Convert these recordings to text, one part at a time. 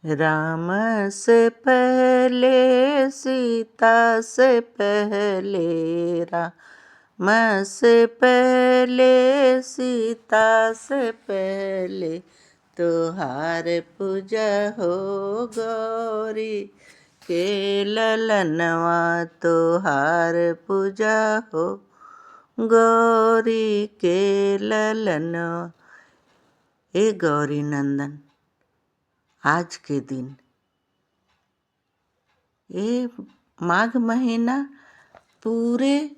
राम से पहले सीता से पहले, राम से पहले सीता से पहले, तुहार पूजा हो गौरी के ललनवा, तुहार पूजा हो गौरी के ललनवा। हे गौरी नंदन, आज के दिन ये माघ महीना पूरे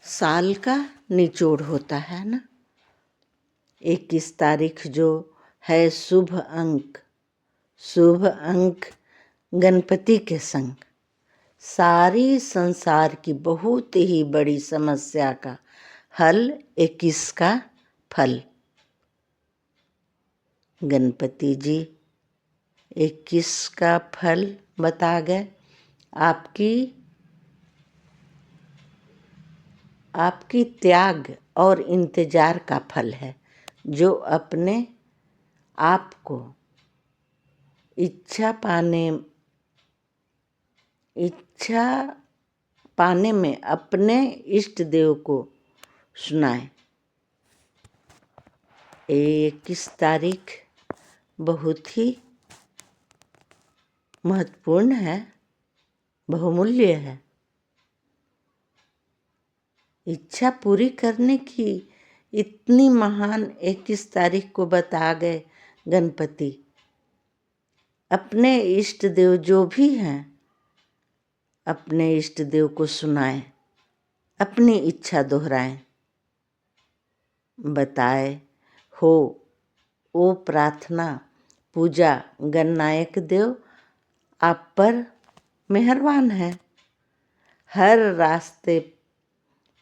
साल का निचोड़ होता है ना। 21 तारीख जो है शुभ अंक गणपति के संग सारी संसार की बहुत ही बड़ी समस्या का हल 21 का फल। गणपति जी 21 का फल बता गए। आपकी त्याग और इंतजार का फल है, जो अपने आप को इच्छा पाने में अपने इष्ट देव को सुनाए। 21 तारीख बहुत ही महत्वपूर्ण है, बहुमूल्य है। इच्छा पूरी करने की इतनी महान 21 तारीख को बता गए गणपति। अपने इष्ट देव जो भी हैं, अपने इष्ट देव को सुनाएं, अपनी इच्छा दोहराएं, बताए हो वो प्रार्थना पूजा गणनायक देव आप पर मेहरबान है। हर रास्ते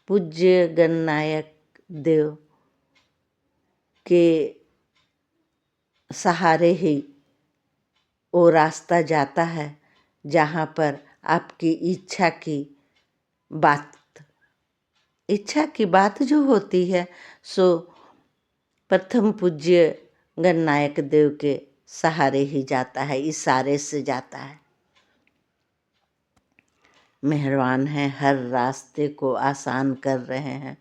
पूज्य गणनायक देव के सहारे ही वो रास्ता जाता है जहाँ पर आपकी इच्छा की बात जो होती है सो प्रथम पूज्य गणनायक देव के सहारे ही जाता है, इशारे से जाता है। मेहरबान है, हर रास्ते को आसान कर रहे हैं।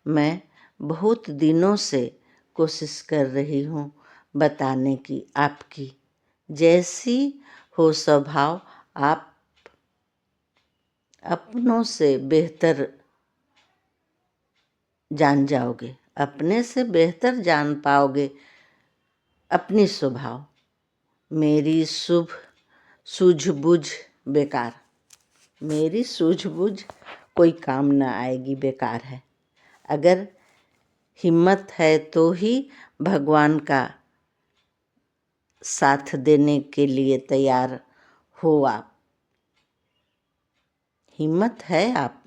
मैं बहुत दिनों से कोशिश कर रही हूँ बताने की, आपकी जैसी हो स्वभाव आप अपनों से बेहतर जान जाओगे, अपने से बेहतर जान पाओगे अपनी स्वभाव। मेरी सूझबूझ बेकार, मेरी सूझबूझ कोई काम न आएगी, बेकार है। अगर हिम्मत है तो ही भगवान का साथ देने के लिए तैयार हो आप। हिम्मत है आप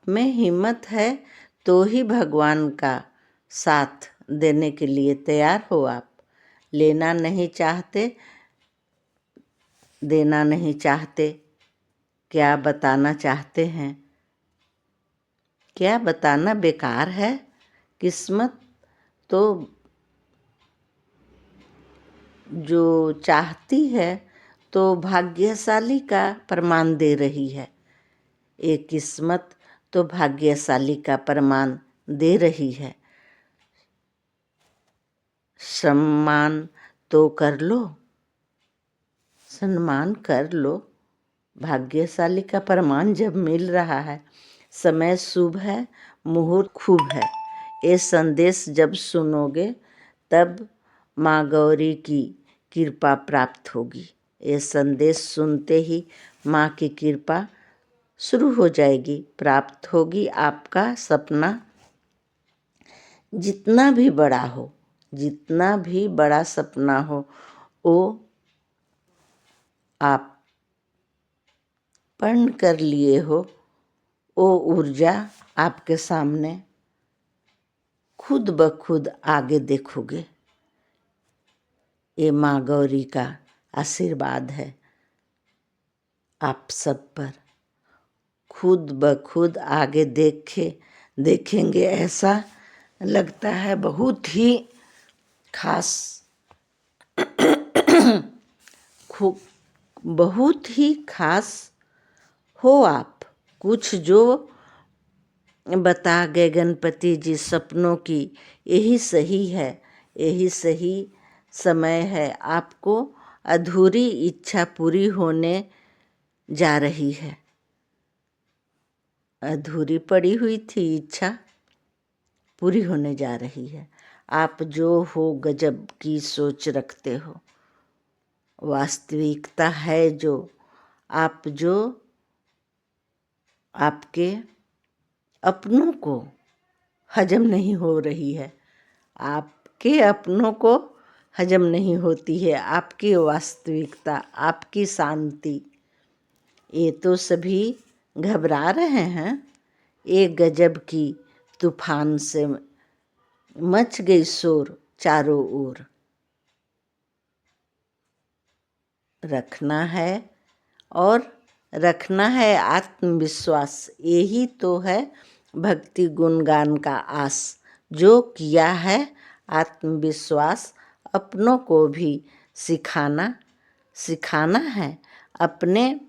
में हिम्मत है तो ही भगवान का साथ देने के लिए तैयार हो आप। लेना नहीं चाहते, देना नहीं चाहते, क्या बताना चाहते हैं? क्या बताना बेकार है। किस्मत तो जो चाहती है तो भाग्यशाली का प्रमाण दे रही है। ये किस्मत तो भाग्यशाली का प्रमाण दे रही है। सम्मान तो कर लो, सम्मान कर लो। भाग्यशाली का प्रमाण जब मिल रहा है, समय शुभ है, मुहूर्त खूब है। ये संदेश जब सुनोगे तब माँ गौरी की कृपा प्राप्त होगी। ये संदेश सुनते ही माँ की कृपा शुरू हो जाएगी, प्राप्त होगी। आपका सपना जितना भी बड़ा सपना हो, वो आप पूर्ण कर लिए हो। वो ऊर्जा आपके सामने खुद ब खुद आगे देखोगे। ये माँ गौरी का आशीर्वाद है आप सब पर। खुद ब खुद आगे देखेंगे, ऐसा लगता है बहुत ही खास बहुत ही खास हो आप। कुछ जो बता गए गणपति जी सपनों की, यही सही है, यही सही समय है। आपको अधूरी इच्छा पूरी होने जा रही है। अधूरी पड़ी हुई थी इच्छा, पूरी होने जा रही है। आप जो हो गजब की सोच रखते हो, वास्तविकता है जो, आप जो आपके अपनों को हजम नहीं हो रही है, आपके अपनों को हजम नहीं होती है, आपकी वास्तविकता, आपकी शांति। ये तो सभी घबरा रहे हैं। एक गजब की तूफान से मच गई शोर चारों ओर। रखना है और रखना है आत्मविश्वास, यही तो है भक्ति गुणगान का आस। जो किया है आत्मविश्वास, अपनों को भी सिखाना है। अपने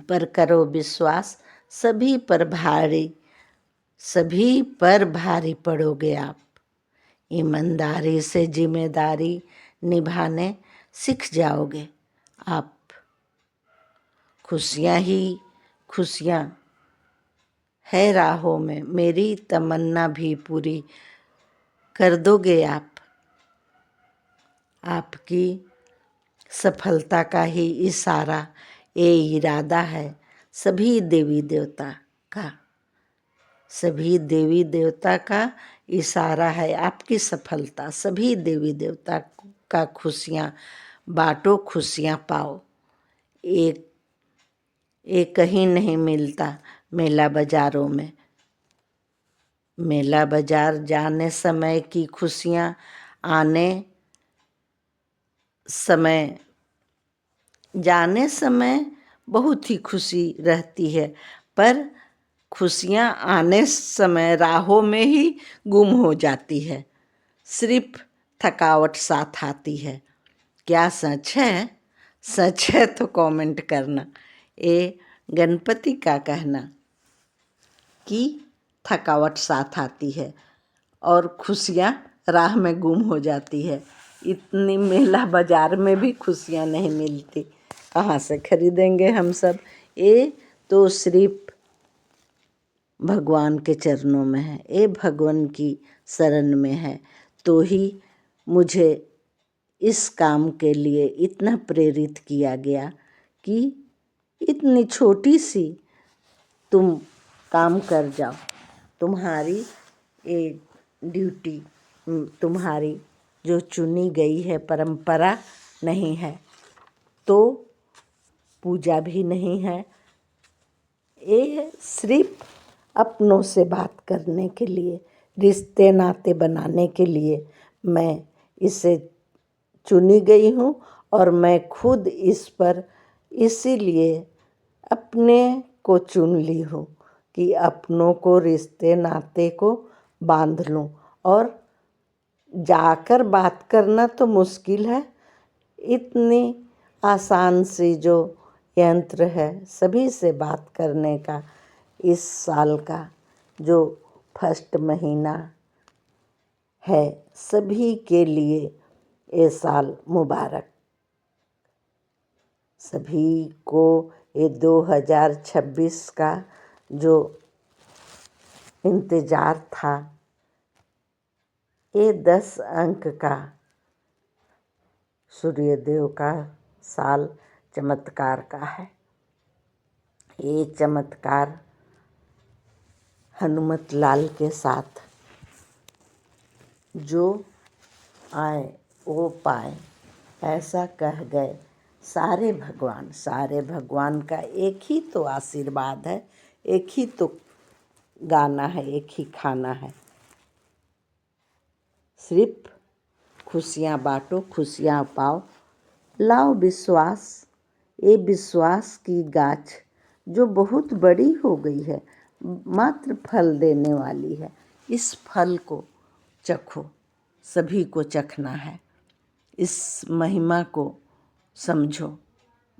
पर करो विश्वास, सभी पर भारी पड़ोगे आप। ईमानदारी से जिम्मेदारी निभाने सीख जाओगे आप। खुशियाँ ही खुशियाँ है राहों में, मेरी तमन्ना भी पूरी कर दोगे आप। आपकी सफलता का ही इशारा ये इरादा है सभी देवी देवता का। सभी देवी देवता का इशारा है आपकी सफलता। सभी देवी देवता का खुशियाँ बाँटो, खुशियाँ पाओ। एक कहीं नहीं मिलता मेला बाजारों में। मेला बाजार जाने समय की खुशियाँ जाने समय बहुत ही खुशी रहती है, पर खुशियाँ आने समय राहों में ही गुम हो जाती है। सिर्फ थकावट साथ आती है। क्या सच है? सच है तो कमेंट करना। ये गणपति का कहना कि थकावट साथ आती है और खुशियाँ राह में गुम हो जाती है। इतनी मेला बाजार में भी खुशियाँ नहीं मिलती, कहाँ से खरीदेंगे हम सब। ये तो सिर्फ भगवान के चरणों में है, ये भगवान की शरण में है। तो ही मुझे इस काम के लिए इतना प्रेरित किया गया कि इतनी छोटी सी तुम काम कर जाओ। तुम्हारी ये ड्यूटी, तुम्हारी जो चुनी गई है परंपरा नहीं है, तो पूजा भी नहीं है। ये सिर्फ अपनों से बात करने के लिए, रिश्ते नाते बनाने के लिए मैं इसे चुनी गई हूँ। और मैं खुद इस पर इसीलिए अपने को चुन ली हूँ कि अपनों को, रिश्ते नाते को बांध लूँ। और जाकर बात करना तो मुश्किल है, इतनी आसान सी जो यंत्र है सभी से बात करने का, इस साल का जो फर्स्ट महीना है, सभी के लिए ये साल मुबारक। सभी को ये 2026 का जो इंतज़ार था, ये 10 अंक का सूर्यदेव का साल चमत्कार का है। ये चमत्कार हनुमत लाल के साथ जो आए वो पाए, ऐसा कह गए सारे भगवान। सारे भगवान का एक ही तो आशीर्वाद है, एक ही तो गाना है, एक ही खाना है। सिर्फ खुशियाँ बाँटो, खुशियाँ पाओ, लाओ विश्वास। ये विश्वास की गाछ जो बहुत बड़ी हो गई है, मात्र फल देने वाली है। इस फल को चखो, सभी को चखना है। इस महिमा को समझो।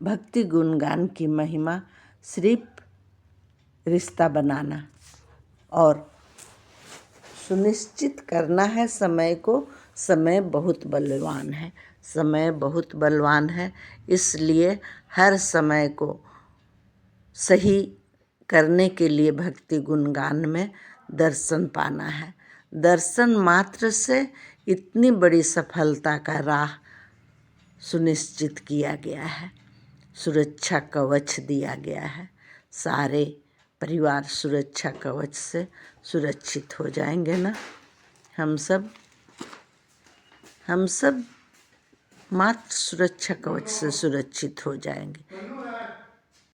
भक्ति गुणगान की महिमा सिर्फ रिश्ता बनाना और सुनिश्चित करना है समय को। समय बहुत बलवान है, समय बहुत बलवान है, इसलिए हर समय को सही करने के लिए भक्ति गुणगान में दर्शन पाना है। दर्शन मात्र से इतनी बड़ी सफलता का राह सुनिश्चित किया गया है, सुरक्षा कवच दिया गया है। सारे परिवार सुरक्षा कवच से सुरक्षित हो जाएंगे ना। हम सब मात्र सुरक्षा कवच से सुरक्षित हो जाएंगे।